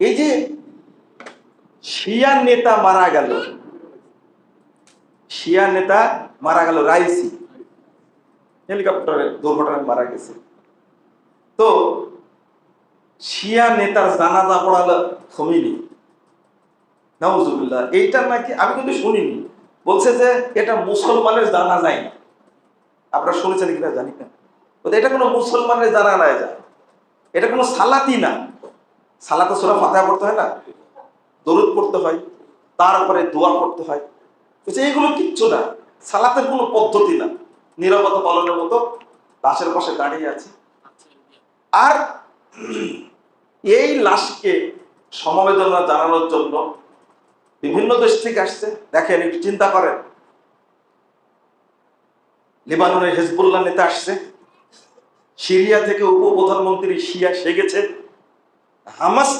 এই যে শিয়া নেতা মারা গেল, শিয়া নেতা মারা গেল, রাইসি হেলিকপ্টারের দুর্ঘটনায় মারা গেছে। তো শিয়া নেতার জানাজা পড়ালো খমিনি, নাউজুবিল্লাহ। এইটা নাকি আমি কিন্তু শুনিনি, বলছে যে এটা মুসলমানের জানাজাই না। আপনারা শুনেছেন কিনা জানি না, এটা কোনো মুসলমানের জানাজায় যায়, এটা কোনো সালাতি না। সালাতে সূরা ফাতিহা পড়তে হয় না, দরুদ পড়তে হয়, তারপরে দোয়া করতে হয়, এইগুলো কিচ্ছু না, সালাতের কোনো পদ্ধতি না। নীরবতা পালনের মতো লাশের পাশে দাঁড়িয়ে আছে। আর এই লাশকে সমবেদনা জানানোর জন্য বিভিন্ন দেশ থেকে আসছে। দেখেন, একটু চিন্তা করেন, লেবাননের হিজবুল্লাহ নেতা আসছে, সিরিয়া থেকে উপপ্রধানমন্ত্রী শিয়া সে গেছে, হামাস